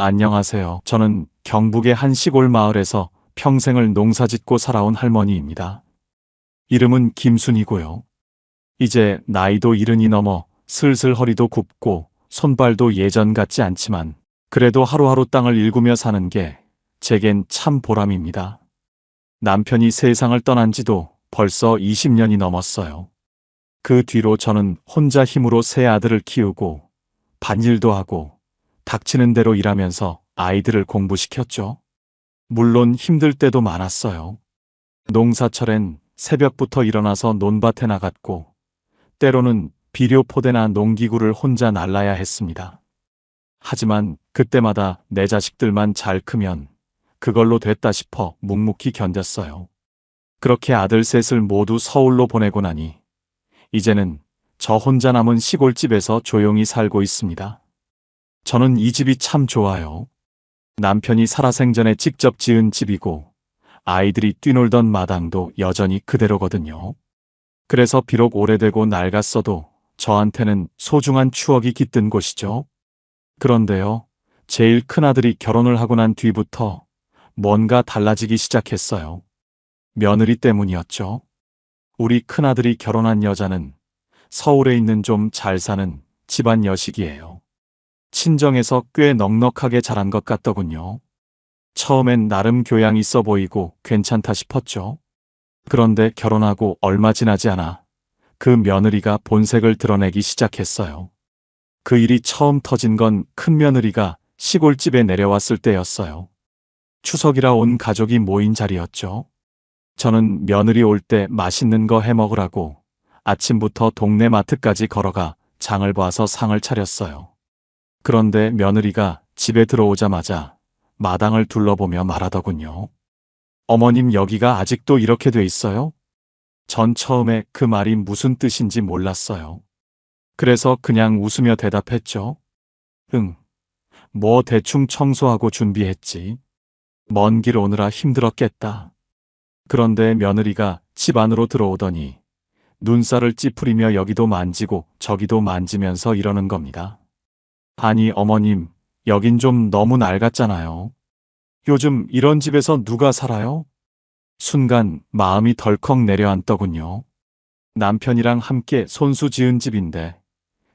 안녕하세요. 저는 경북의 한 시골 마을에서 평생을 농사짓고 살아온 할머니입니다. 이름은 김순이고요. 이제 나이도 70이 넘어 슬슬 허리도 굽고 손발도 예전 같지 않지만 그래도 하루하루 땅을 일구며 사는 게 제겐 참 보람입니다. 남편이 세상을 떠난 지도 벌써 20년이 넘었어요. 그 뒤로 저는 혼자 힘으로 세 아들을 키우고 밭일도 하고 닥치는 대로 일하면서 아이들을 공부시켰죠. 물론 힘들 때도 많았어요. 농사철엔 새벽부터 일어나서 논밭에 나갔고 때로는 비료포대나 농기구를 혼자 날라야 했습니다. 하지만 그때마다 내 자식들만 잘 크면 그걸로 됐다 싶어 묵묵히 견뎠어요. 그렇게 아들 셋을 모두 서울로 보내고 나니 이제는 저 혼자 남은 시골집에서 조용히 살고 있습니다. 저는 이 집이 참 좋아요. 남편이 살아생전에 직접 지은 집이고 아이들이 뛰놀던 마당도 여전히 그대로거든요. 그래서 비록 오래되고 낡았어도 저한테는 소중한 추억이 깃든 곳이죠. 그런데요, 제일 큰아들이 결혼을 하고 난 뒤부터 뭔가 달라지기 시작했어요. 며느리 때문이었죠. 우리 큰아들이 결혼한 여자는 서울에 있는 좀 잘 사는 집안 여식이에요. 친정에서 꽤 넉넉하게 자란 것 같더군요. 처음엔 나름 교양 있어 보이고 괜찮다 싶었죠. 그런데 결혼하고 얼마 지나지 않아 그 며느리가 본색을 드러내기 시작했어요. 그 일이 처음 터진 건 큰며느리가 시골집에 내려왔을 때였어요. 추석이라 온 가족이 모인 자리였죠. 저는 며느리 올 때 맛있는 거 해먹으라고 아침부터 동네 마트까지 걸어가 장을 봐서 상을 차렸어요. 그런데 며느리가 집에 들어오자마자 마당을 둘러보며 말하더군요. 어머님, 여기가 아직도 이렇게 돼 있어요? 전 처음에 그 말이 무슨 뜻인지 몰랐어요. 그래서 그냥 웃으며 대답했죠. 응, 뭐 대충 청소하고 준비했지. 먼 길 오느라 힘들었겠다. 그런데 며느리가 집 안으로 들어오더니 눈살을 찌푸리며 여기도 만지고 저기도 만지면서 이러는 겁니다. 아니 어머님, 여긴 좀 너무 낡았잖아요. 요즘 이런 집에서 누가 살아요? 순간 마음이 덜컥 내려앉더군요. 남편이랑 함께 손수 지은 집인데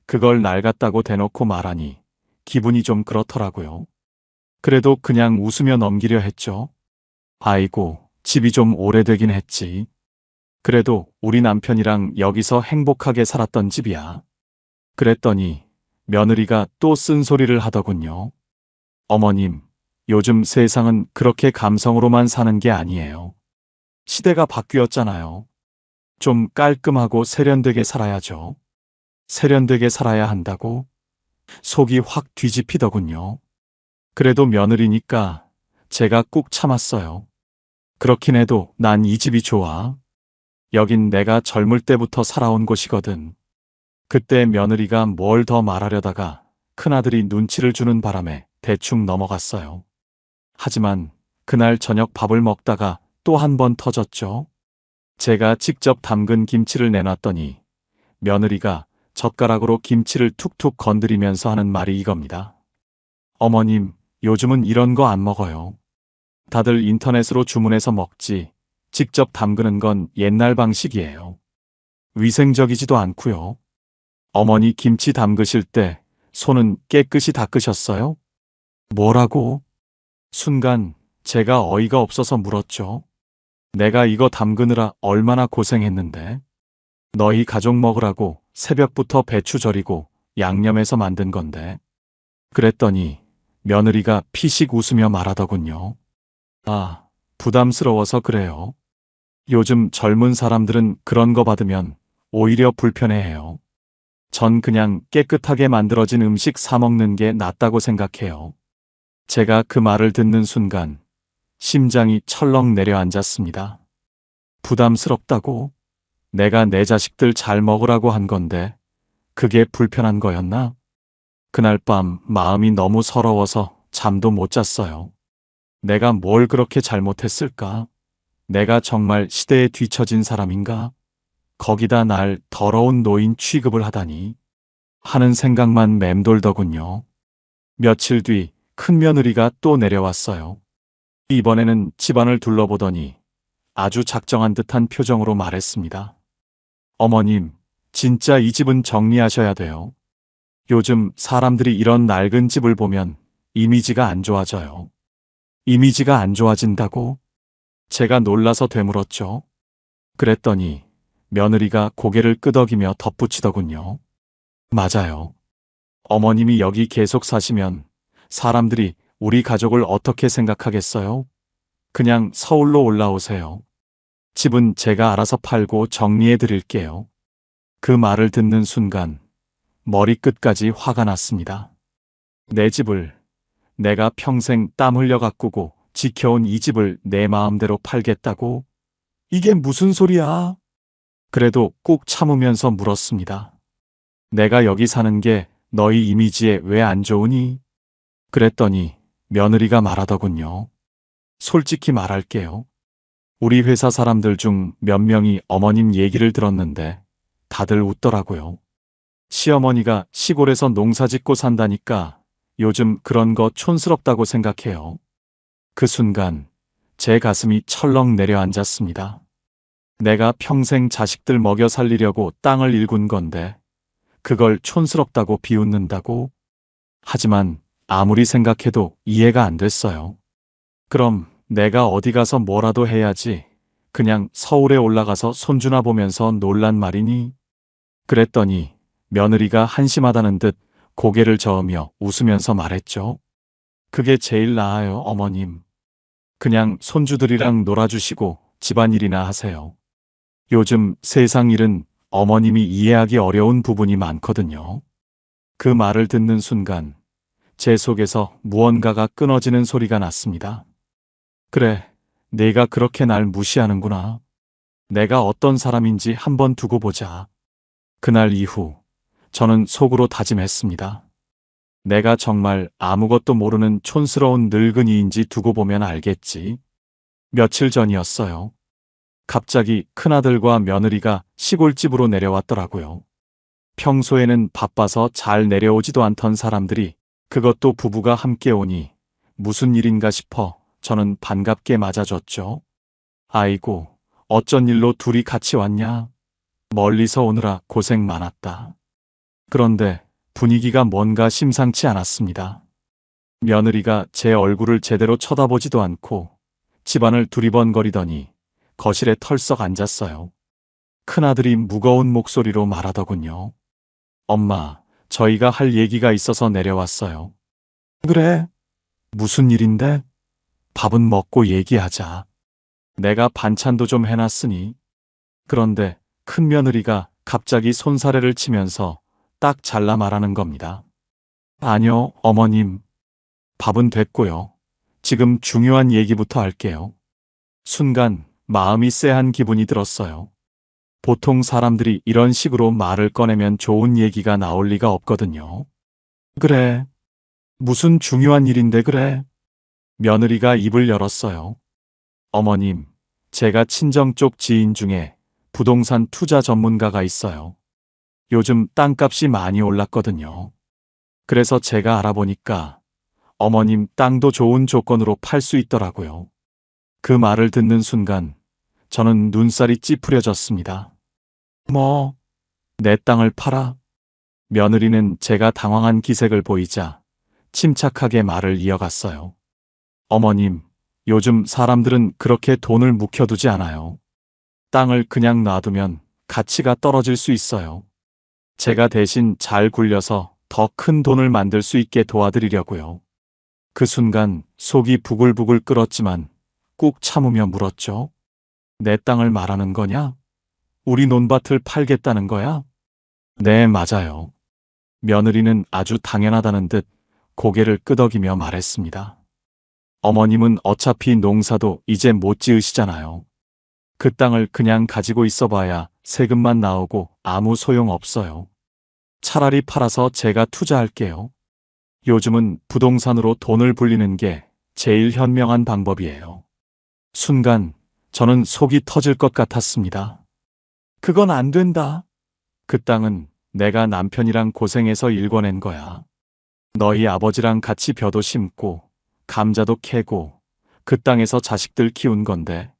그걸 낡았다고 대놓고 말하니 기분이 좀 그렇더라고요. 그래도 그냥 웃으며 넘기려 했죠. 아이고, 집이 좀 오래되긴 했지. 그래도 우리 남편이랑 여기서 행복하게 살았던 집이야. 그랬더니 며느리가 또 쓴소리를 하더군요. 어머님, 요즘 세상은 그렇게 감성으로만 사는 게 아니에요. 시대가 바뀌었잖아요. 좀 깔끔하고 세련되게 살아야죠. 세련되게 살아야 한다고? 속이 확 뒤집히더군요. 그래도 며느리니까 제가 꾹 참았어요. 그렇긴 해도 난 이 집이 좋아. 여긴 내가 젊을 때부터 살아온 곳이거든. 그때 며느리가 뭘 더 말하려다가 큰아들이 눈치를 주는 바람에 대충 넘어갔어요. 하지만 그날 저녁 밥을 먹다가 또 한 번 터졌죠. 제가 직접 담근 김치를 내놨더니 며느리가 젓가락으로 김치를 툭툭 건드리면서 하는 말이 이겁니다. 어머님, 요즘은 이런 거 안 먹어요. 다들 인터넷으로 주문해서 먹지. 직접 담그는 건 옛날 방식이에요. 위생적이지도 않고요. 어머니 김치 담그실 때 손은 깨끗이 닦으셨어요? 뭐라고? 순간 제가 어이가 없어서 물었죠. 내가 이거 담그느라 얼마나 고생했는데. 너희 가족 먹으라고 새벽부터 배추 절이고 양념해서 만든 건데. 그랬더니 며느리가 피식 웃으며 말하더군요. 아, 부담스러워서 그래요. 요즘 젊은 사람들은 그런 거 받으면 오히려 불편해해요. 전 그냥 깨끗하게 만들어진 음식 사 먹는 게 낫다고 생각해요. 제가 그 말을 듣는 순간 심장이 철렁 내려앉았습니다. 부담스럽다고? 내가 내 자식들 잘 먹으라고 한 건데 그게 불편한 거였나? 그날 밤 마음이 너무 서러워서 잠도 못 잤어요. 내가 뭘 그렇게 잘못했을까? 내가 정말 시대에 뒤처진 사람인가? 거기다 날 더러운 노인 취급을 하다니 하는 생각만 맴돌더군요. 며칠 뒤 큰며느리가 또 내려왔어요. 이번에는 집안을 둘러보더니 아주 작정한 듯한 표정으로 말했습니다. 어머님, 진짜 이 집은 정리하셔야 돼요. 요즘 사람들이 이런 낡은 집을 보면 이미지가 안 좋아져요. 이미지가 안 좋아진다고? 제가 놀라서 되물었죠. 그랬더니 며느리가 고개를 끄덕이며 덧붙이더군요. 맞아요. 어머님이 여기 계속 사시면 사람들이 우리 가족을 어떻게 생각하겠어요? 그냥 서울로 올라오세요. 집은 제가 알아서 팔고 정리해 드릴게요. 그 말을 듣는 순간 머리끝까지 화가 났습니다. 내 집을, 내가 평생 땀 흘려 가꾸고 지켜온 이 집을 내 마음대로 팔겠다고? 이게 무슨 소리야? 그래도 꾹 참으면서 물었습니다. 내가 여기 사는 게 너희 이미지에 왜 안 좋으니? 그랬더니 며느리가 말하더군요. 솔직히 말할게요. 우리 회사 사람들 중 몇 명이 어머님 얘기를 들었는데 다들 웃더라고요. 시어머니가 시골에서 농사 짓고 산다니까 요즘 그런 거 촌스럽다고 생각해요. 그 순간 제 가슴이 철렁 내려앉았습니다. 내가 평생 자식들 먹여 살리려고 땅을 일군 건데 그걸 촌스럽다고 비웃는다고? 하지만 아무리 생각해도 이해가 안 됐어요. 그럼 내가 어디 가서 뭐라도 해야지. 그냥 서울에 올라가서 손주나 보면서 놀란 말이니? 그랬더니 며느리가 한심하다는 듯 고개를 저으며 웃으면서 말했죠. 그게 제일 나아요, 어머님. 그냥 손주들이랑 놀아주시고 집안일이나 하세요. 요즘 세상 일은 어머님이 이해하기 어려운 부분이 많거든요. 그 말을 듣는 순간 제 속에서 무언가가 끊어지는 소리가 났습니다. 그래, 내가 그렇게 날 무시하는구나. 내가 어떤 사람인지 한번 두고 보자. 그날 이후 저는 속으로 다짐했습니다. 내가 정말 아무것도 모르는 촌스러운 늙은이인지 두고 보면 알겠지. 며칠 전이었어요. 갑자기 큰아들과 며느리가 시골집으로 내려왔더라고요. 평소에는 바빠서 잘 내려오지도 않던 사람들이 그것도 부부가 함께 오니 무슨 일인가 싶어 저는 반갑게 맞아줬죠. 아이고, 어쩐 일로 둘이 같이 왔냐? 멀리서 오느라 고생 많았다. 그런데 분위기가 뭔가 심상치 않았습니다. 며느리가 제 얼굴을 제대로 쳐다보지도 않고 집안을 두리번거리더니 거실에 털썩 앉았어요. 큰아들이 무거운 목소리로 말하더군요. 엄마, 저희가 할 얘기가 있어서 내려왔어요. 그래? 무슨 일인데? 밥은 먹고 얘기하자. 내가 반찬도 좀 해놨으니. 그런데 큰며느리가 갑자기 손사래를 치면서 딱 잘라 말하는 겁니다. 아니요, 어머님. 밥은 됐고요. 지금 중요한 얘기부터 할게요. 순간 마음이 쎄한 기분이 들었어요. 보통 사람들이 이런 식으로 말을 꺼내면 좋은 얘기가 나올 리가 없거든요. 그래. 무슨 중요한 일인데 그래? 며느리가 입을 열었어요. 어머님, 제가 친정 쪽 지인 중에 부동산 투자 전문가가 있어요. 요즘 땅값이 많이 올랐거든요. 그래서 제가 알아보니까 어머님 땅도 좋은 조건으로 팔 수 있더라고요. 그 말을 듣는 순간 저는 눈살이 찌푸려졌습니다. 뭐, 내 땅을 팔아? 며느리는 제가 당황한 기색을 보이자 침착하게 말을 이어갔어요. 어머님, 요즘 사람들은 그렇게 돈을 묵혀두지 않아요. 땅을 그냥 놔두면 가치가 떨어질 수 있어요. 제가 대신 잘 굴려서 더 큰 돈을 만들 수 있게 도와드리려고요. 그 순간 속이 부글부글 끓었지만 꾹 참으며 물었죠. 내 땅을 말하는 거냐? 우리 논밭을 팔겠다는 거야? 네, 맞아요. 며느리는 아주 당연하다는 듯 고개를 끄덕이며 말했습니다. 어머님은 어차피 농사도 이제 못 지으시잖아요. 그 땅을 그냥 가지고 있어봐야 세금만 나오고 아무 소용 없어요. 차라리 팔아서 제가 투자할게요. 요즘은 부동산으로 돈을 불리는 게 제일 현명한 방법이에요. 순간 저는 속이 터질 것 같았습니다. 그건 안 된다. 그 땅은 내가 남편이랑 고생해서 일궈낸 거야. 너희 아버지랑 같이 벼도 심고 감자도 캐고 그 땅에서 자식들 키운 건데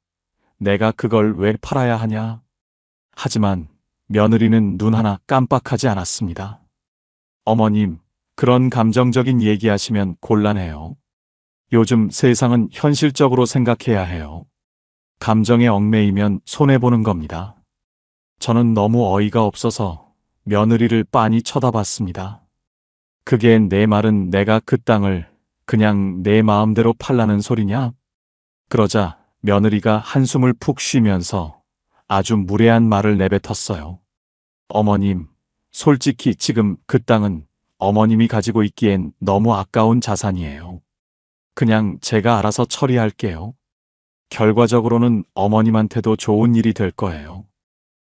내가 그걸 왜 팔아야 하냐? 하지만 며느리는 눈 하나 깜빡하지 않았습니다. 어머님, 그런 감정적인 얘기하시면 곤란해요. 요즘 세상은 현실적으로 생각해야 해요. 감정에 얽매이면 손해보는 겁니다. 저는 너무 어이가 없어서 며느리를 빤히 쳐다봤습니다. 그게 내 말은 내가 그 땅을 그냥 내 마음대로 팔라는 소리냐? 그러자 며느리가 한숨을 푹 쉬면서 아주 무례한 말을 내뱉었어요. 어머님, 솔직히 지금 그 땅은 어머님이 가지고 있기엔 너무 아까운 자산이에요. 그냥 제가 알아서 처리할게요. 결과적으로는 어머님한테도 좋은 일이 될 거예요.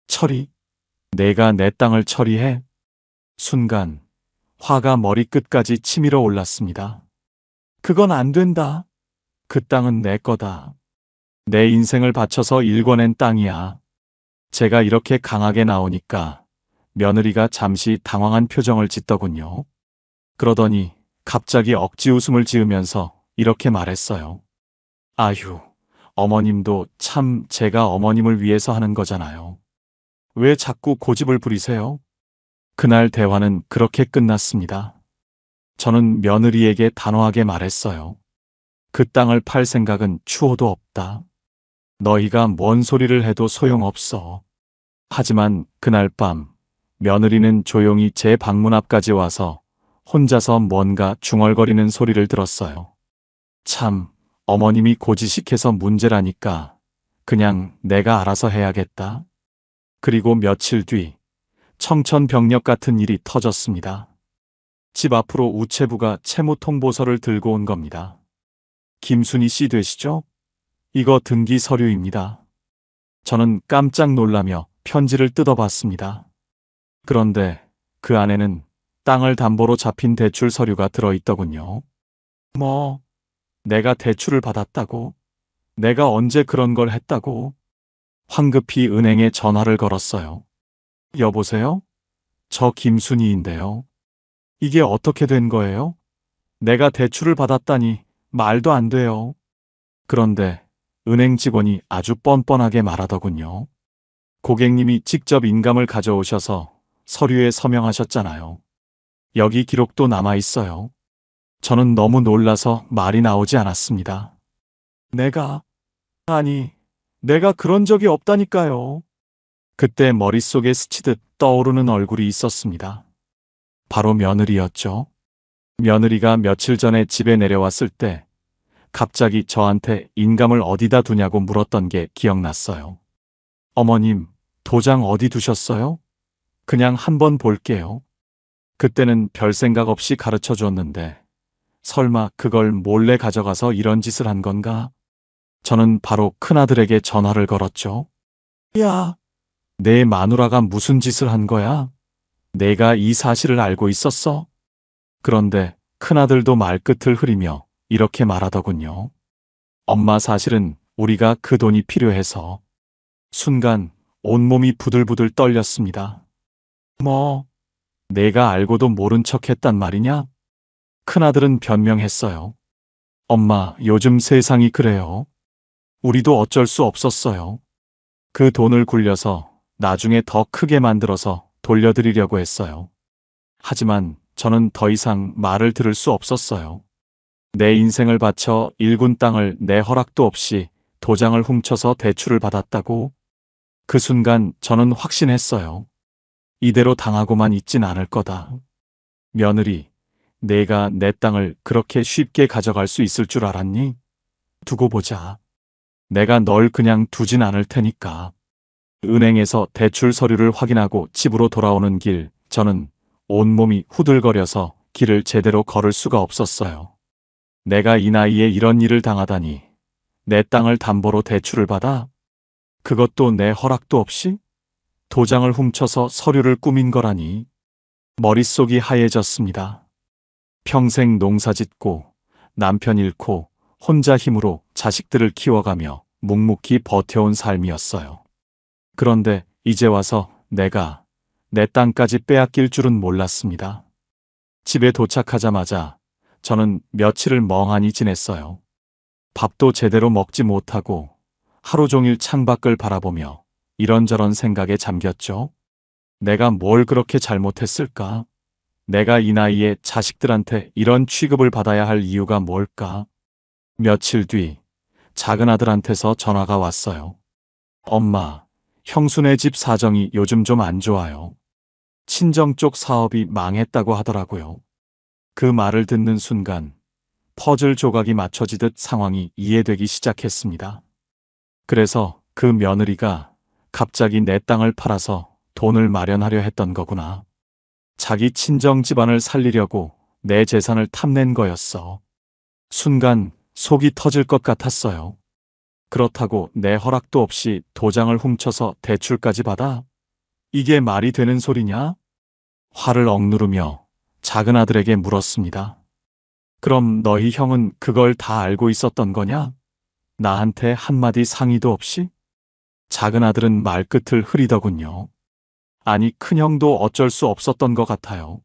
처리? 내가 내 땅을 처리해? 순간 화가 머리끝까지 치밀어 올랐습니다. 그건 안 된다. 그 땅은 내 거다. 내 인생을 바쳐서 일궈낸 땅이야. 제가 이렇게 강하게 나오니까 며느리가 잠시 당황한 표정을 짓더군요. 그러더니 갑자기 억지 웃음을 지으면서 이렇게 말했어요. 아휴, 어머님도 참 제가 어머님을 위해서 하는 거잖아요. 왜 자꾸 고집을 부리세요? 그날 대화는 그렇게 끝났습니다. 저는 며느리에게 단호하게 말했어요. 그 땅을 팔 생각은 추호도 없다. 너희가 뭔 소리를 해도 소용없어. 하지만 그날 밤 며느리는 조용히 제 방문 앞까지 와서 혼자서 뭔가 중얼거리는 소리를 들었어요. 참, 어머님이 고지식해서 문제라니까 그냥 내가 알아서 해야겠다. 그리고 며칠 뒤 청천벽력 같은 일이 터졌습니다. 집 앞으로 우체부가 채무 통보서를 들고 온 겁니다. 김순희 씨 되시죠? 이거 등기 서류입니다. 저는 깜짝 놀라며 편지를 뜯어봤습니다. 그런데 그 안에는 땅을 담보로 잡힌 대출 서류가 들어있더군요. 뭐, 내가 대출을 받았다고? 내가 언제 그런 걸 했다고? 황급히 은행에 전화를 걸었어요. 여보세요? 저 김순희인데요. 이게 어떻게 된 거예요? 내가 대출을 받았다니 말도 안 돼요. 그런데 은행 직원이 아주 뻔뻔하게 말하더군요. 고객님이 직접 인감을 가져오셔서 서류에 서명하셨잖아요. 여기 기록도 남아 있어요. 저는 너무 놀라서 말이 나오지 않았습니다. 내가 그런 적이 없다니까요. 그때 머릿속에 스치듯 떠오르는 얼굴이 있었습니다. 바로 며느리였죠. 며느리가 며칠 전에 집에 내려왔을 때 갑자기 저한테 인감을 어디다 두냐고 물었던 게 기억났어요. 어머님, 도장 어디 두셨어요? 그냥 한번 볼게요. 그때는 별 생각 없이 가르쳐 줬는데 설마 그걸 몰래 가져가서 이런 짓을 한 건가? 저는 바로 큰아들에게 전화를 걸었죠. 야, 내 마누라가 무슨 짓을 한 거야? 내가 이 사실을 알고 있었어? 그런데 큰아들도 말끝을 흐리며 이렇게 말하더군요. 엄마, 사실은 우리가 그 돈이 필요해서. 순간 온몸이 부들부들 떨렸습니다. 뭐, 내가 알고도 모른 척 했단 말이냐? 큰아들은 변명했어요. 엄마, 요즘 세상이 그래요. 우리도 어쩔 수 없었어요. 그 돈을 굴려서 나중에 더 크게 만들어서 돌려드리려고 했어요. 하지만 저는 더 이상 말을 들을 수 없었어요. 내 인생을 바쳐 일군 땅을 내 허락도 없이 도장을 훔쳐서 대출을 받았다고? 그 순간 저는 확신했어요. 이대로 당하고만 있진 않을 거다. 며느리, 내가 내 땅을 그렇게 쉽게 가져갈 수 있을 줄 알았니? 두고 보자. 내가 널 그냥 두진 않을 테니까. 은행에서 대출 서류를 확인하고 집으로 돌아오는 길, 저는 온몸이 후들거려서 길을 제대로 걸을 수가 없었어요. 내가 이 나이에 이런 일을 당하다니. 내 땅을 담보로 대출을 받아? 그것도 내 허락도 없이? 도장을 훔쳐서 서류를 꾸민 거라니. 머릿속이 하얘졌습니다. 평생 농사짓고 남편 잃고 혼자 힘으로 자식들을 키워가며 묵묵히 버텨온 삶이었어요. 그런데 이제 와서 내가 내 땅까지 빼앗길 줄은 몰랐습니다. 집에 도착하자마자 저는 며칠을 멍하니 지냈어요. 밥도 제대로 먹지 못하고 하루 종일 창밖을 바라보며 이런저런 생각에 잠겼죠. 내가 뭘 그렇게 잘못했을까? 내가 이 나이에 자식들한테 이런 취급을 받아야 할 이유가 뭘까? 며칠 뒤 작은 아들한테서 전화가 왔어요. 엄마, 형수네 집 사정이 요즘 좀 안 좋아요. 친정 쪽 사업이 망했다고 하더라고요. 그 말을 듣는 순간 퍼즐 조각이 맞춰지듯 상황이 이해되기 시작했습니다. 그래서 그 며느리가 갑자기 내 땅을 팔아서 돈을 마련하려 했던 거구나. 자기 친정 집안을 살리려고 내 재산을 탐낸 거였어. 순간 속이 터질 것 같았어요. 그렇다고 내 허락도 없이 도장을 훔쳐서 대출까지 받아? 이게 말이 되는 소리냐? 화를 억누르며 작은 아들에게 물었습니다. 그럼 너희 형은 그걸 다 알고 있었던 거냐? 나한테 한마디 상의도 없이? 작은 아들은 말끝을 흐리더군요. 아니, 큰형도 어쩔 수 없었던 것 같아요.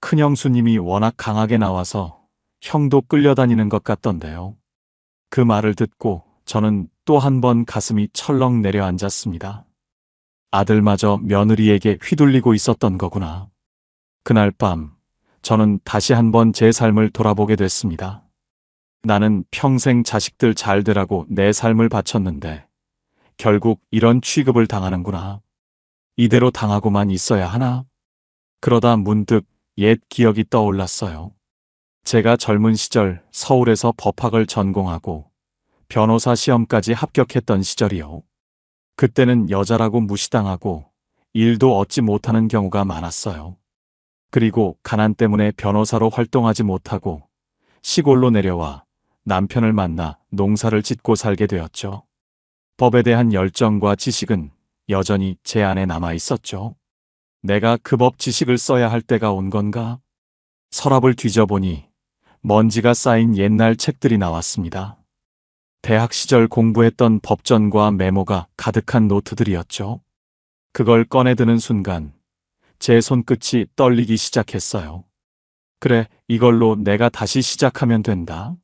큰형수님이 워낙 강하게 나와서 형도 끌려다니는 것 같던데요. 그 말을 듣고 저는 또 한 번 가슴이 철렁 내려앉았습니다. 아들마저 며느리에게 휘둘리고 있었던 거구나. 그날 밤 저는 다시 한번 제 삶을 돌아보게 됐습니다. 나는 평생 자식들 잘 되라고 내 삶을 바쳤는데 결국 이런 취급을 당하는구나. 이대로 당하고만 있어야 하나? 그러다 문득 옛 기억이 떠올랐어요. 제가 젊은 시절 서울에서 법학을 전공하고 변호사 시험까지 합격했던 시절이요. 그때는 여자라고 무시당하고 일도 얻지 못하는 경우가 많았어요. 그리고 가난 때문에 변호사로 활동하지 못하고 시골로 내려와 남편을 만나 농사를 짓고 살게 되었죠. 법에 대한 열정과 지식은 여전히 제 안에 남아 있었죠. 내가 그 법 지식을 써야 할 때가 온 건가? 서랍을 뒤져보니 먼지가 쌓인 옛날 책들이 나왔습니다. 대학 시절 공부했던 법전과 메모가 가득한 노트들이었죠. 그걸 꺼내드는 순간 제 손끝이 떨리기 시작했어요. 그래, 이걸로 내가 다시 시작하면 된다.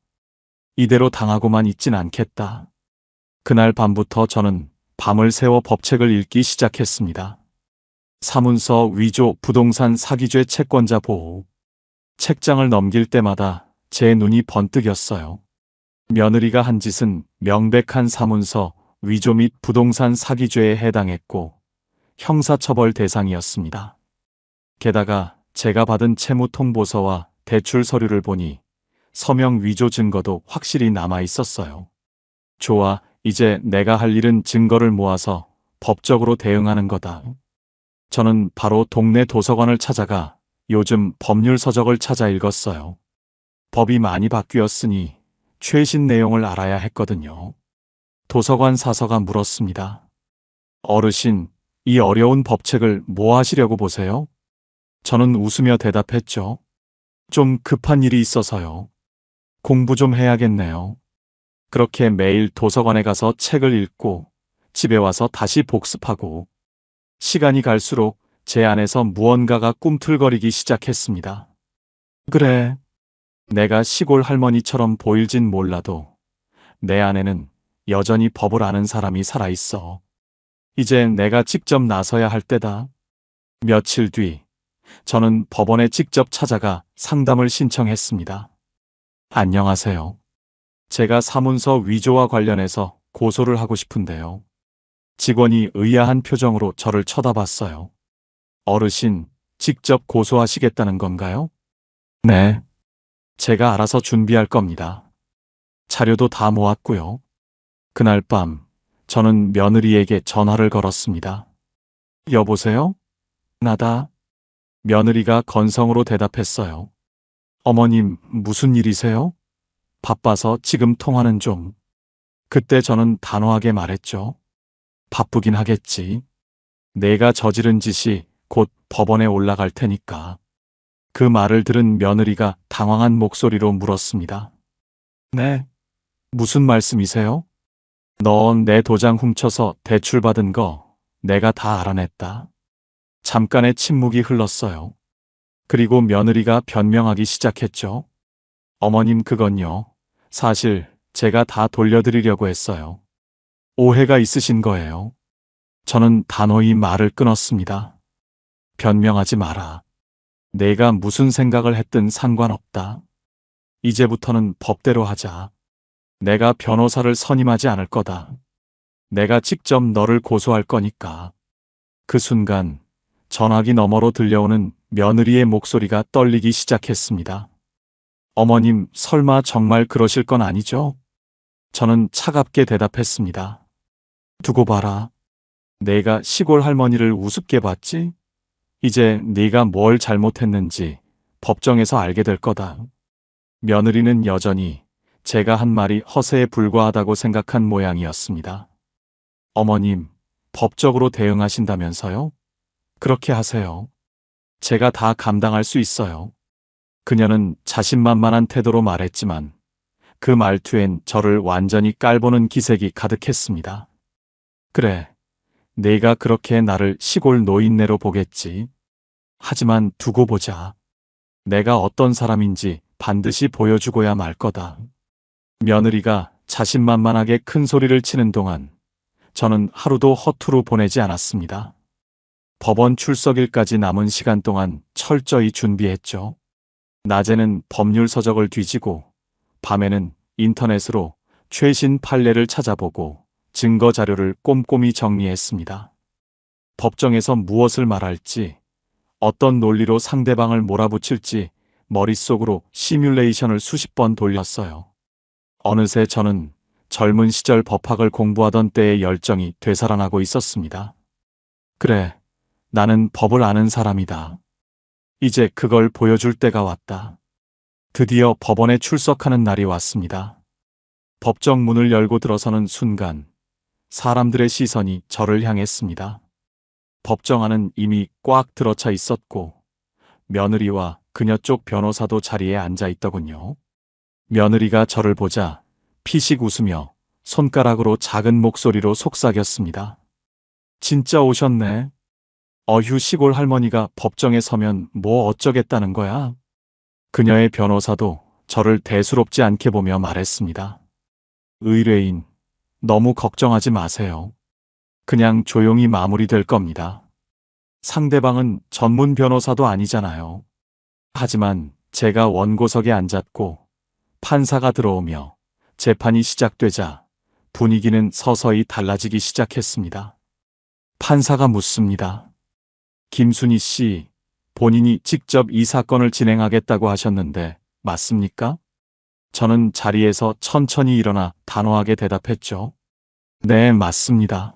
이대로 당하고만 있진 않겠다. 그날 밤부터 저는 밤을 새워 법책을 읽기 시작했습니다. 사문서 위조 부동산 사기죄 채권자 보호. 책장을 넘길 때마다 제 눈이 번뜩였어요. 며느리가 한 짓은 명백한 사문서 위조 및 부동산 사기죄에 해당했고 형사처벌 대상이었습니다. 게다가 제가 받은 채무통보서와 대출 서류를 보니 서명 위조 증거도 확실히 남아 있었어요. 좋아, 이제 내가 할 일은 증거를 모아서 법적으로 대응하는 거다. 저는 바로 동네 도서관을 찾아가 요즘 법률 서적을 찾아 읽었어요. 법이 많이 바뀌었으니 최신 내용을 알아야 했거든요. 도서관 사서가 물었습니다. 어르신, 이 어려운 법책을 뭐 하시려고 보세요? 저는 웃으며 대답했죠. 좀 급한 일이 있어서요. 공부 좀 해야겠네요. 그렇게 매일 도서관에 가서 책을 읽고 집에 와서 다시 복습하고 시간이 갈수록 제 안에서 무언가가 꿈틀거리기 시작했습니다. 그래, 내가 시골 할머니처럼 보일진 몰라도 내 안에는 여전히 법을 아는 사람이 살아있어. 이제 내가 직접 나서야 할 때다. 며칠 뒤 저는 법원에 직접 찾아가 상담을 신청했습니다. 안녕하세요. 제가 사문서 위조와 관련해서 고소를 하고 싶은데요. 직원이 의아한 표정으로 저를 쳐다봤어요. 어르신, 직접 고소하시겠다는 건가요? 네. 제가 알아서 준비할 겁니다. 자료도 다 모았고요. 그날 밤 저는 며느리에게 전화를 걸었습니다. 여보세요? 나다. 며느리가 건성으로 대답했어요. 어머님, 무슨 일이세요? 바빠서 지금 통화는 좀. 그때 저는 단호하게 말했죠. 바쁘긴 하겠지. 내가 저지른 짓이 곧 법원에 올라갈 테니까. 그 말을 들은 며느리가 당황한 목소리로 물었습니다. 네? 무슨 말씀이세요? 넌 내 도장 훔쳐서 대출받은 거 내가 다 알아냈다. 잠깐의 침묵이 흘렀어요. 그리고 며느리가 변명하기 시작했죠. 어머님, 그건요. 사실 제가 다 돌려드리려고 했어요. 오해가 있으신 거예요. 저는 단호히 말을 끊었습니다. 변명하지 마라. 내가 무슨 생각을 했든 상관없다. 이제부터는 법대로 하자. 내가 변호사를 선임하지 않을 거다. 내가 직접 너를 고소할 거니까. 그 순간 전화기 너머로 들려오는 며느리의 목소리가 떨리기 시작했습니다. 어머님, 설마 정말 그러실 건 아니죠? 저는 차갑게 대답했습니다. 두고 봐라. 내가 시골 할머니를 우습게 봤지? 이제 네가 뭘 잘못했는지 법정에서 알게 될 거다. 며느리는 여전히 제가 한 말이 허세에 불과하다고 생각한 모양이었습니다. 어머님, 법적으로 대응하신다면서요? 그렇게 하세요. 제가 다 감당할 수 있어요. 그녀는 자신만만한 태도로 말했지만 그 말투엔 저를 완전히 깔보는 기색이 가득했습니다. 그래, 네가 그렇게 나를 시골 노인네로 보겠지. 하지만 두고 보자. 내가 어떤 사람인지 반드시 보여주고야 말 거다. 며느리가 자신만만하게 큰 소리를 치는 동안 저는 하루도 허투루 보내지 않았습니다. 법원 출석일까지 남은 시간 동안 철저히 준비했죠. 낮에는 법률 서적을 뒤지고 밤에는 인터넷으로 최신 판례를 찾아보고 증거 자료를 꼼꼼히 정리했습니다. 법정에서 무엇을 말할지, 어떤 논리로 상대방을 몰아붙일지 머릿속으로 시뮬레이션을 수십 번 돌렸어요. 어느새 저는 젊은 시절 법학을 공부하던 때의 열정이 되살아나고 있었습니다. 그래, 나는 법을 아는 사람이다. 이제 그걸 보여줄 때가 왔다. 드디어 법원에 출석하는 날이 왔습니다. 법정 문을 열고 들어서는 순간 사람들의 시선이 저를 향했습니다. 법정 안은 이미 꽉 들어차 있었고 며느리와 그녀 쪽 변호사도 자리에 앉아 있더군요. 며느리가 저를 보자 피식 웃으며 손가락으로 작은 목소리로 속삭였습니다. 진짜 오셨네. 어휴, 시골 할머니가 법정에 서면 뭐 어쩌겠다는 거야? 그녀의 변호사도 저를 대수롭지 않게 보며 말했습니다. 의뢰인, 너무 걱정하지 마세요. 그냥 조용히 마무리될 겁니다. 상대방은 전문 변호사도 아니잖아요. 하지만 제가 원고석에 앉았고 판사가 들어오며 재판이 시작되자 분위기는 서서히 달라지기 시작했습니다. 판사가 묻습니다. 김순희 씨, 본인이 직접 이 사건을 진행하겠다고 하셨는데 맞습니까? 저는 자리에서 천천히 일어나 단호하게 대답했죠. 네, 맞습니다.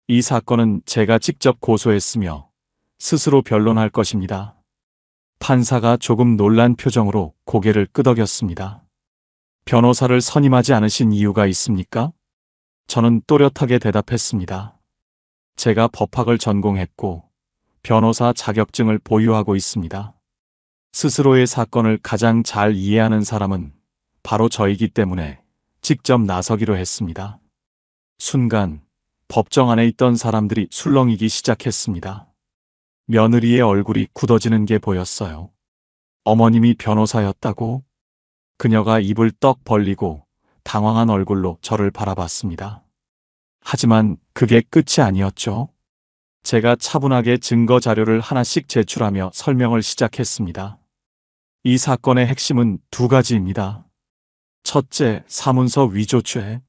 이 사건은 제가 직접 고소했으며 스스로 변론할 것입니다. 판사가 조금 놀란 표정으로 고개를 끄덕였습니다. 변호사를 선임하지 않으신 이유가 있습니까? 저는 또렷하게 대답했습니다. 제가 법학을 전공했고 변호사 자격증을 보유하고 있습니다. 스스로의 사건을 가장 잘 이해하는 사람은 바로 저이기 때문에 직접 나서기로 했습니다. 순간 법정 안에 있던 사람들이 술렁이기 시작했습니다. 며느리의 얼굴이 굳어지는 게 보였어요. 어머님이 변호사였다고? 그녀가 입을 떡 벌리고 당황한 얼굴로 저를 바라봤습니다. 하지만 그게 끝이 아니었죠. 제가 차분하게 증거 자료를 하나씩 제출하며 설명을 시작했습니다. 이 사건의 핵심은 두 가지입니다. 첫째, 사문서 위조죄.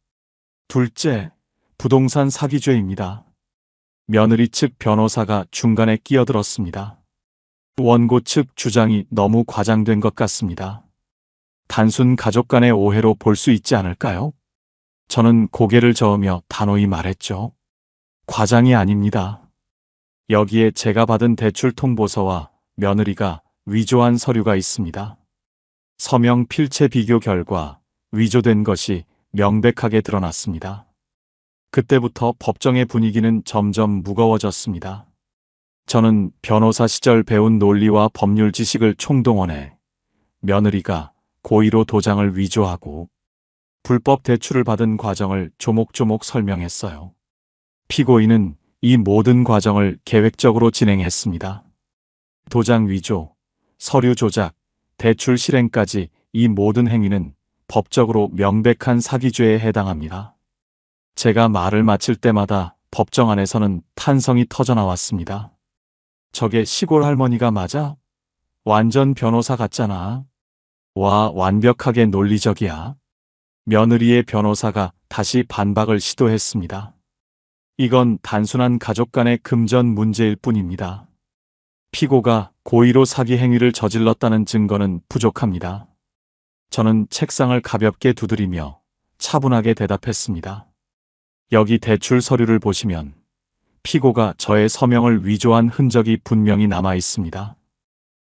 둘째, 부동산 사기죄입니다. 며느리 측 변호사가 중간에 끼어들었습니다. 원고 측 주장이 너무 과장된 것 같습니다. 단순 가족 간의 오해로 볼 수 있지 않을까요? 저는 고개를 저으며 단호히 말했죠. 과장이 아닙니다. 여기에 제가 받은 대출 통보서와 며느리가 위조한 서류가 있습니다. 서명 필체 비교 결과 위조된 것이 명백하게 드러났습니다. 그때부터 법정의 분위기는 점점 무거워졌습니다. 저는 변호사 시절 배운 논리와 법률 지식을 총동원해 며느리가 고의로 도장을 위조하고 불법 대출을 받은 과정을 조목조목 설명했어요. 피고인은 이 모든 과정을 계획적으로 진행했습니다. 도장 위조, 서류 조작, 대출 실행까지 이 모든 행위는 법적으로 명백한 사기죄에 해당합니다. 제가 말을 마칠 때마다 법정 안에서는 탄성이 터져나왔습니다. 저게 시골 할머니가 맞아? 완전 변호사 같잖아. 와, 완벽하게 논리적이야. 며느리의 변호사가 다시 반박을 시도했습니다. 이건 단순한 가족 간의 금전 문제일 뿐입니다. 피고가 고의로 사기 행위를 저질렀다는 증거는 부족합니다. 저는 책상을 가볍게 두드리며 차분하게 대답했습니다. 여기 대출 서류를 보시면 피고가 저의 서명을 위조한 흔적이 분명히 남아 있습니다.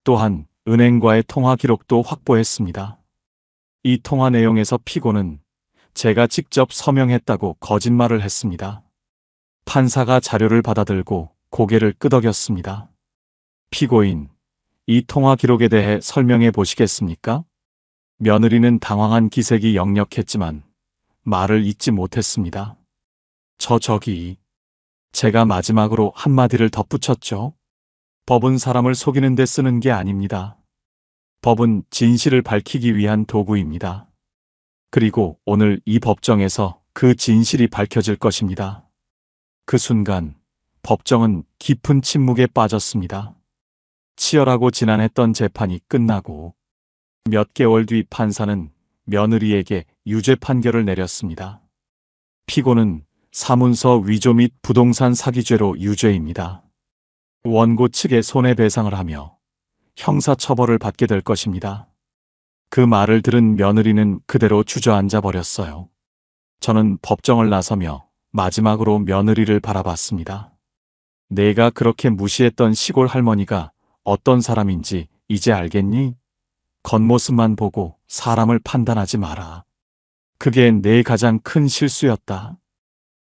또한 은행과의 통화 기록도 확보했습니다. 이 통화 내용에서 피고는 제가 직접 서명했다고 거짓말을 했습니다. 판사가 자료를 받아들고 고개를 끄덕였습니다. 피고인, 이 통화 기록에 대해 설명해 보시겠습니까? 며느리는 당황한 기색이 역력했지만 말을 잇지 못했습니다. 저기. 제가 마지막으로 한마디를 덧붙였죠. 법은 사람을 속이는 데 쓰는 게 아닙니다. 법은 진실을 밝히기 위한 도구입니다. 그리고 오늘 이 법정에서 그 진실이 밝혀질 것입니다. 그 순간 법정은 깊은 침묵에 빠졌습니다. 치열하고 지난했던 재판이 끝나고 몇 개월 뒤 판사는 며느리에게 유죄 판결을 내렸습니다. 피고는 사문서 위조 및 부동산 사기죄로 유죄입니다. 원고 측에 손해배상을 하며 형사처벌을 받게 될 것입니다. 그 말을 들은 며느리는 그대로 주저앉아 버렸어요. 저는 법정을 나서며 마지막으로 며느리를 바라봤습니다. 내가 그렇게 무시했던 시골 할머니가 어떤 사람인지 이제 알겠니? 겉모습만 보고 사람을 판단하지 마라. 그게 내 가장 큰 실수였다.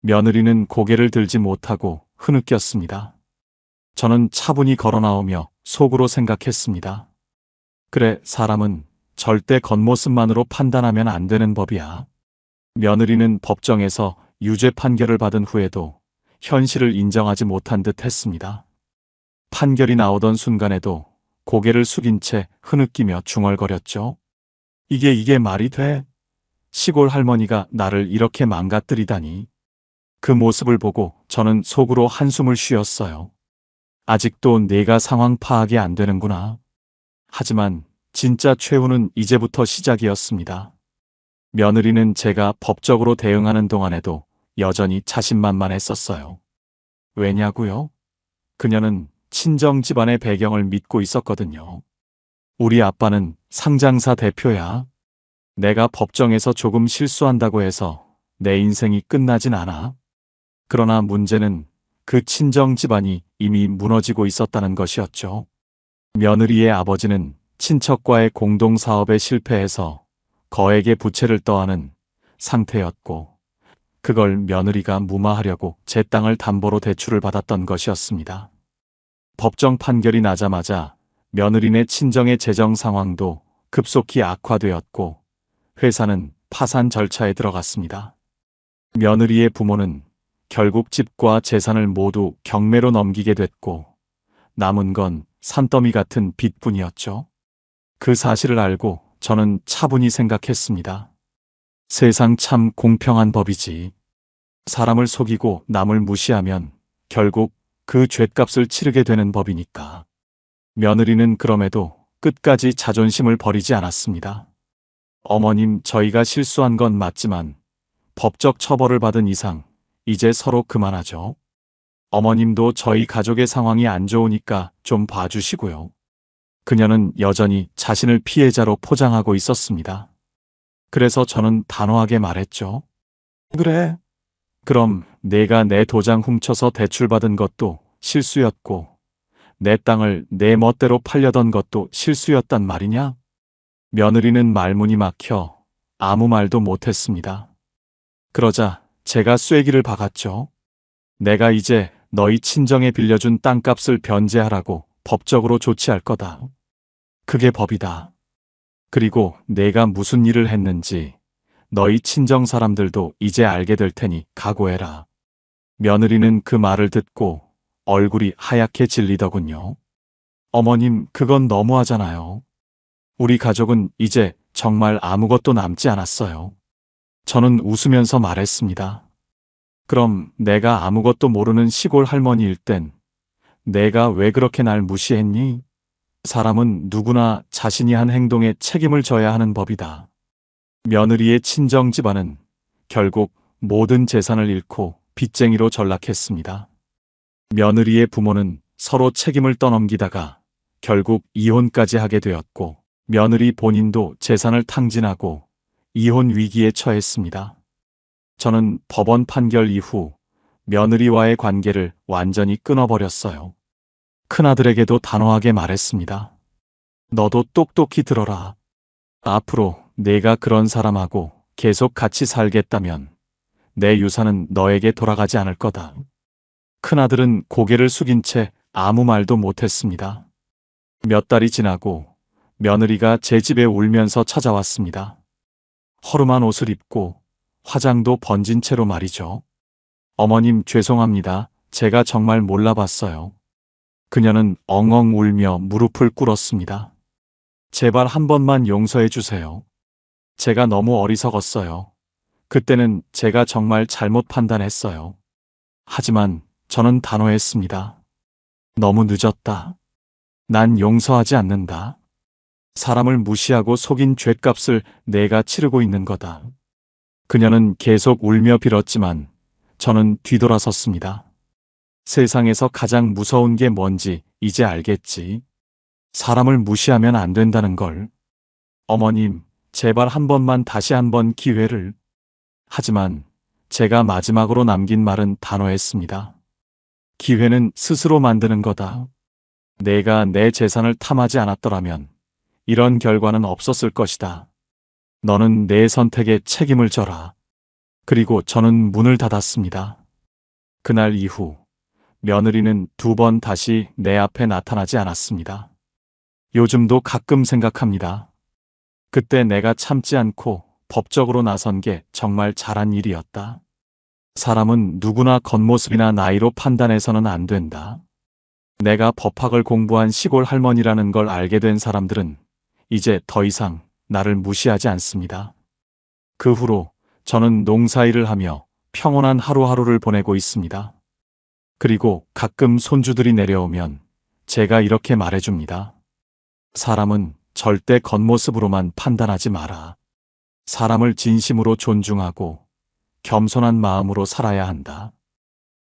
며느리는 고개를 들지 못하고 흐느꼈습니다. 저는 차분히 걸어나오며 속으로 생각했습니다. 그래, 사람은 절대 겉모습만으로 판단하면 안 되는 법이야. 며느리는 법정에서 유죄 판결을 받은 후에도 현실을 인정하지 못한 듯 했습니다. 판결이 나오던 순간에도 고개를 숙인 채 흐느끼며 중얼거렸죠. 이게 말이 돼? 시골 할머니가 나를 이렇게 망가뜨리다니. 그 모습을 보고 저는 속으로 한숨을 쉬었어요. 아직도 내가 상황 파악이 안 되는구나. 하지만 진짜 최후는 이제부터 시작이었습니다. 며느리는 제가 법적으로 대응하는 동안에도 여전히 자신만만했었어요. 왜냐고요? 그녀는 친정 집안의 배경을 믿고 있었거든요. 우리 아빠는 상장사 대표야. 내가 법정에서 조금 실수한다고 해서 내 인생이 끝나진 않아. 그러나 문제는 그 친정 집안이 이미 무너지고 있었다는 것이었죠. 며느리의 아버지는 친척과의 공동사업에 실패해서 거액의 부채를 떠안은 상태였고, 그걸 며느리가 무마하려고 제 땅을 담보로 대출을 받았던 것이었습니다. 법정 판결이 나자마자 며느리네 친정의 재정 상황도 급속히 악화되었고 회사는 파산 절차에 들어갔습니다. 며느리의 부모는 결국 집과 재산을 모두 경매로 넘기게 됐고 남은 건 산더미 같은 빚뿐이었죠. 그 사실을 알고 저는 차분히 생각했습니다. 세상 참 공평한 법이지. 사람을 속이고 남을 무시하면 결국 그 죗값을 치르게 되는 법이니까. 며느리는 그럼에도 끝까지 자존심을 버리지 않았습니다. 어머님, 저희가 실수한 건 맞지만 법적 처벌을 받은 이상 이제 서로 그만하죠. 어머님도 저희 가족의 상황이 안 좋으니까 좀 봐주시고요. 그녀는 여전히 자신을 피해자로 포장하고 있었습니다. 그래서 저는 단호하게 말했죠. 그래. 그럼 내가 내 도장 훔쳐서 대출받은 것도 실수였고 내 땅을 내 멋대로 팔려던 것도 실수였단 말이냐? 며느리는 말문이 막혀 아무 말도 못했습니다. 그러자 제가 쐐기를 박았죠. 내가 이제 너희 친정에 빌려준 땅값을 변제하라고 법적으로 조치할 거다. 그게 법이다. 그리고 내가 무슨 일을 했는지 너희 친정 사람들도 이제 알게 될 테니 각오해라. 며느리는 그 말을 듣고 얼굴이 하얗게 질리더군요. 어머님, 그건 너무하잖아요. 우리 가족은 이제 정말 아무것도 남지 않았어요. 저는 웃으면서 말했습니다. 그럼 내가 아무것도 모르는 시골 할머니일 땐 내가 왜 그렇게 날 무시했니? 사람은 누구나 자신이 한 행동에 책임을 져야 하는 법이다. 며느리의 친정 집안은 결국 모든 재산을 잃고 빚쟁이로 전락했습니다. 며느리의 부모는 서로 책임을 떠넘기다가 결국 이혼까지 하게 되었고, 며느리 본인도 재산을 탕진하고 이혼 위기에 처했습니다. 저는 법원 판결 이후 며느리와의 관계를 완전히 끊어버렸어요. 큰아들에게도 단호하게 말했습니다. 너도 똑똑히 들어라. 앞으로 내가 그런 사람하고 계속 같이 살겠다면 내 유산은 너에게 돌아가지 않을 거다. 큰아들은 고개를 숙인 채 아무 말도 못했습니다. 몇 달이 지나고 며느리가 제 집에 울면서 찾아왔습니다. 허름한 옷을 입고 화장도 번진 채로 말이죠. 어머님, 죄송합니다. 제가 정말 몰라봤어요. 그녀는 엉엉 울며 무릎을 꿇었습니다. 제발 한 번만 용서해 주세요. 제가 너무 어리석었어요. 그때는 제가 정말 잘못 판단했어요. 하지만 저는 단호했습니다. 너무 늦었다. 난 용서하지 않는다. 사람을 무시하고 속인 죗값을 내가 치르고 있는 거다. 그녀는 계속 울며 빌었지만 저는 뒤돌아섰습니다. 세상에서 가장 무서운 게 뭔지 이제 알겠지. 사람을 무시하면 안 된다는 걸. 어머님, 제발 한 번만 다시 한 번 기회를. 하지만 제가 마지막으로 남긴 말은 단호했습니다. 기회는 스스로 만드는 거다. 내가 내 재산을 탐하지 않았더라면 이런 결과는 없었을 것이다. 너는 내 선택에 책임을 져라. 그리고 저는 문을 닫았습니다. 그날 이후 며느리는 2번 다시 내 앞에 나타나지 않았습니다. 요즘도 가끔 생각합니다. 그때 내가 참지 않고 법적으로 나선 게 정말 잘한 일이었다. 사람은 누구나 겉모습이나 나이로 판단해서는 안 된다. 내가 법학을 공부한 시골 할머니라는 걸 알게 된 사람들은 이제 더 이상 나를 무시하지 않습니다. 그 후로 저는 농사일을 하며 평온한 하루하루를 보내고 있습니다. 그리고 가끔 손주들이 내려오면 제가 이렇게 말해줍니다. 사람은 절대 겉모습으로만 판단하지 마라. 사람을 진심으로 존중하고 겸손한 마음으로 살아야 한다.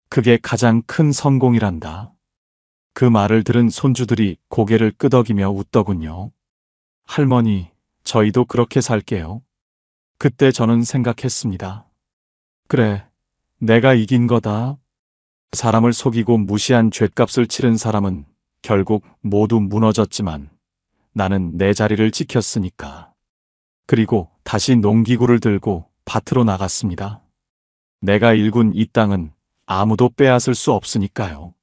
그게 가장 큰 성공이란다. 그 말을 들은 손주들이 고개를 끄덕이며 웃더군요. 할머니, 저희도 그렇게 살게요. 그때 저는 생각했습니다. 그래, 내가 이긴 거다. 사람을 속이고 무시한 죗값을 치른 사람은 결국 모두 무너졌지만 나는 내 자리를 지켰으니까. 그리고 다시 농기구를 들고 밭으로 나갔습니다. 내가 일군 이 땅은 아무도 빼앗을 수 없으니까요.